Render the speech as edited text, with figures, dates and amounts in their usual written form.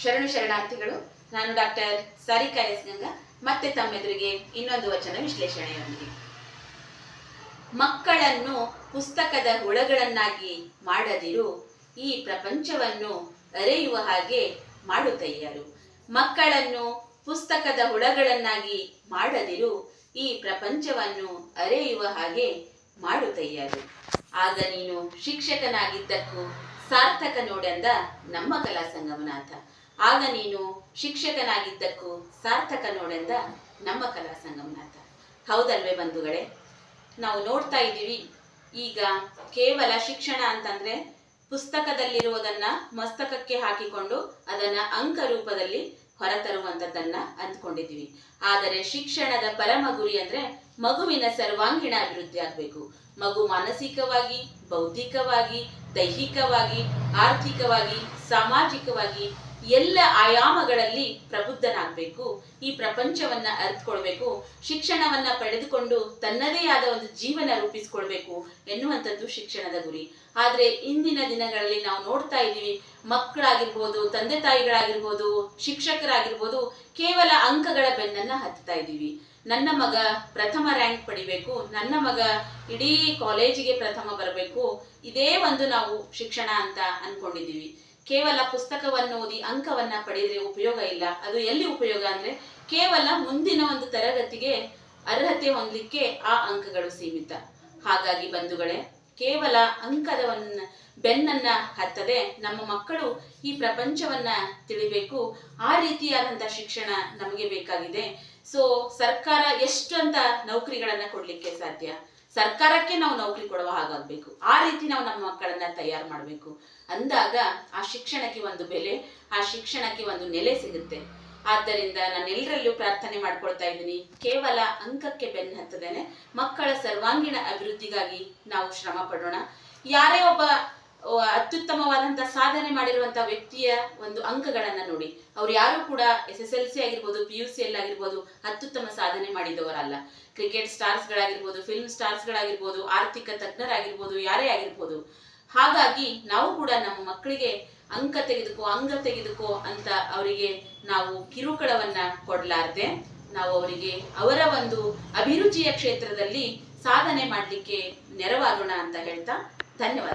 ಶರಣು ಶರಣಾರ್ಥಿಗಳು. ನಾನು ಡಾಕ್ಟರ್ ಸಾರಿಕಾ ಎಸ್ ಗಂಗಾ ಮತ್ತೆ ತಮ್ಮೆದುರಿಗೆ ಇನ್ನೊಂದು ವಚನ ವಿಶ್ಲೇಷಣೆಯೊಂದಿಗೆ. ಮಕ್ಕಳನ್ನು ಪುಸ್ತಕದ ಹುಳಗಳನ್ನಾಗಿ ಮಾಡದಿರು, ಈ ಪ್ರಪಂಚವನ್ನು ಅರೆಯುವ ಹಾಗೆ ಮಾಡು ತಯ್ಯಾರು. ಮಕ್ಕಳನ್ನು ಪುಸ್ತಕದ ಹುಳಗಳನ್ನಾಗಿ ಮಾಡದಿರು, ಈ ಪ್ರಪಂಚವನ್ನು ಅರೆಯುವ ಹಾಗೆ ಮಾಡು ತಯ್ಯಾರು. ಆಗ ನೀನು ಶಿಕ್ಷಕನಾಗಿದ್ದಕ್ಕೂ ಸಾರ್ಥಕ ನೋಡೆಂದ ನಮ್ಮ ಕಲಾ ಸಂಗಮನಾಥ. ಆಗ ನೀನು ಶಿಕ್ಷಕನಾಗಿದ್ದಕ್ಕೂ ಸಾರ್ಥಕ ನೋಡೆಂದ ನಮ್ಮ ಕಲಾ ಸಂಗಮನಾಥ. ಹೌದಲ್ವೇ ಬಂಧುಗಳೇ? ನಾವು ನೋಡ್ತಾ ಇದ್ದೀವಿ, ಈಗ ಕೇವಲ ಶಿಕ್ಷಣ ಅಂತಂದ್ರೆ ಪುಸ್ತಕದಲ್ಲಿರುವುದನ್ನ ಮಸ್ತಕಕ್ಕೆ ಹಾಕಿಕೊಂಡು ಅದನ್ನ ಅಂಕ ರೂಪದಲ್ಲಿ ಹೊರತರುವಂಥದ್ದನ್ನ ಅಂದ್ಕೊಂಡಿದ್ದೀವಿ. ಆದರೆ ಶಿಕ್ಷಣದ ಪರಮ ಗುರಿ ಅಂದ್ರೆ ಮಗುವಿನ ಸರ್ವಾಂಗೀಣ ಅಭಿವೃದ್ಧಿ ಆಗ್ಬೇಕು. ಮಗು ಮಾನಸಿಕವಾಗಿ, ಬೌದ್ಧಿಕವಾಗಿ, ದೈಹಿಕವಾಗಿ, ಆರ್ಥಿಕವಾಗಿ, ಸಾಮಾಜಿಕವಾಗಿ ಎಲ್ಲ ಆಯಾಮಗಳಲ್ಲಿ ಪ್ರಬುದ್ಧನಾಗಬೇಕು. ಈ ಪ್ರಪಂಚವನ್ನ ಅರ್ಥಕೊಳ್ಬೇಕು. ಶಿಕ್ಷಣವನ್ನ ಪಡೆದುಕೊಂಡು ತನ್ನದೇ ಆದ ಒಂದು ಜೀವನ ರೂಪಿಸ್ಕೊಳ್ಬೇಕು ಎನ್ನುವಂಥದ್ದು ಶಿಕ್ಷಣದ ಗುರಿ. ಆದ್ರೆ ಇಂದಿನ ದಿನಗಳಲ್ಲಿ ನಾವು ನೋಡ್ತಾ ಇದ್ದೀವಿ, ಮಕ್ಕಳಾಗಿರ್ಬೋದು, ತಂದೆ ತಾಯಿಗಳಾಗಿರ್ಬೋದು, ಶಿಕ್ಷಕರಾಗಿರ್ಬೋದು, ಕೇವಲ ಅಂಕಗಳ ಬೆನ್ನನ್ನ ಹತ್ತಾ ಇದ್ದೀವಿ. ನನ್ನ ಮಗ ಪ್ರಥಮ ರ್ಯಾಂಕ್ ಪಡಿಬೇಕು, ನನ್ನ ಮಗ ಇಡೀ ಕಾಲೇಜಿಗೆ ಪ್ರಥಮ ಬರಬೇಕು, ಇದೇ ಒಂದು ನಾವು ಶಿಕ್ಷಣ ಅಂತ ಅನ್ಕೊಂಡಿದ್ದೀವಿ. ಕೇವಲ ಪುಸ್ತಕವನ್ನು ಓದಿ ಅಂಕವನ್ನ ಪಡೆದ್ರೆ ಉಪಯೋಗ ಇಲ್ಲ. ಅದು ಎಲ್ಲಿ ಉಪಯೋಗ ಅಂದ್ರೆ ಕೇವಲ ಮುಂದಿನ ಒಂದು ತರಗತಿಗೆ ಅರ್ಹತೆ ಹೊಂದಲಿಕ್ಕೆ ಆ ಅಂಕಗಳು ಸೀಮಿತ. ಹಾಗಾಗಿ ಬಂಧುಗಳೇ, ಕೇವಲ ಅಂಕದವನ್ನ ಬೆನ್ನನ್ನ ಹತ್ತದೆ ನಮ್ಮ ಮಕ್ಕಳು ಈ ಪ್ರಪಂಚವನ್ನ ತಿಳಿಬೇಕು. ಆ ರೀತಿಯಾದಂತಹ ಶಿಕ್ಷಣ ನಮಗೆ ಬೇಕಾಗಿದೆ. ಸೊ ಸರ್ಕಾರ ಎಷ್ಟು ಅಂತ ನೌಕರಿಗಳನ್ನ ಕೊಡ್ಲಿಕ್ಕೆ ಸಾಧ್ಯ? ಸರ್ಕಾರಕ್ಕೆ ನಾವು ನೌಕರಿ ಕೊಡುವ ಹಾಗಾಗ್ಬೇಕು. ಆ ರೀತಿ ನಾವು ನಮ್ಮ ಮಕ್ಕಳನ್ನ ತಯಾರು ಮಾಡಬೇಕು. ಅಂದಾಗ ಆ ಶಿಕ್ಷಣಕ್ಕೆ ಒಂದು ಬೆಲೆ, ಆ ಶಿಕ್ಷಣಕ್ಕೆ ಒಂದು ನೆಲೆ ಸಿಗುತ್ತೆ. ಆದ್ದರಿಂದ ನಾನು ಎಲ್ಲರಲ್ಲೂ ಪ್ರಾರ್ಥನೆ ಮಾಡ್ಕೊಳ್ತಾ ಇದ್ದೀನಿ, ಕೇವಲ ಅಂಕಕ್ಕೆ ಬೆನ್ನು ಹತ್ತದೇನೆ ಮಕ್ಕಳ ಸರ್ವಾಂಗೀಣ ಅಭಿವೃದ್ಧಿಗಾಗಿ ನಾವು ಶ್ರಮ ಪಡೋಣ. ಯಾರೇ ಒಬ್ಬ ಅತ್ಯುತ್ತಮವಾದಂತಹ ಸಾಧನೆ ಮಾಡಿರುವಂತಹ ವ್ಯಕ್ತಿಯ ಒಂದು ಅಂಕಗಳನ್ನ ನೋಡಿ, ಅವ್ರು ಯಾರು ಕೂಡ SSLC ಆಗಿರ್ಬೋದು, PUC ಆಗಿರ್ಬೋದು ಅತ್ಯುತ್ತಮ ಸಾಧನೆ ಮಾಡಿದವರಲ್ಲ. ಕ್ರಿಕೆಟ್ ಸ್ಟಾರ್ಸ್ ಗಳಾಗಿರ್ಬೋದು, ಫಿಲ್ಮ್ ಸ್ಟಾರ್ಸ್ ಗಳಾಗಿರ್ಬೋದು, ಆರ್ಥಿಕ ತಜ್ಞರಾಗಿರ್ಬೋದು, ಯಾರೇ ಆಗಿರ್ಬೋದು. ಹಾಗಾಗಿ ನಾವು ಕೂಡ ನಮ್ಮ ಮಕ್ಕಳಿಗೆ ಅಂಗ ತೆಗೆದುಕೋ ಅಂತ ಅವರಿಗೆ ನಾವು ಕಿರುಕುಳವನ್ನ ಕೊಡಲಾರ್ದೆ ನಾವು ಅವರಿಗೆ ಅವರ ಒಂದು ಅಭಿರುಚಿಯ ಕ್ಷೇತ್ರದಲ್ಲಿ ಸಾಧನೆ ಮಾಡಲಿಕ್ಕೆ ನೆರವಾಗೋಣ ಅಂತ ಹೇಳ್ತಾ ಧನ್ಯವಾದ.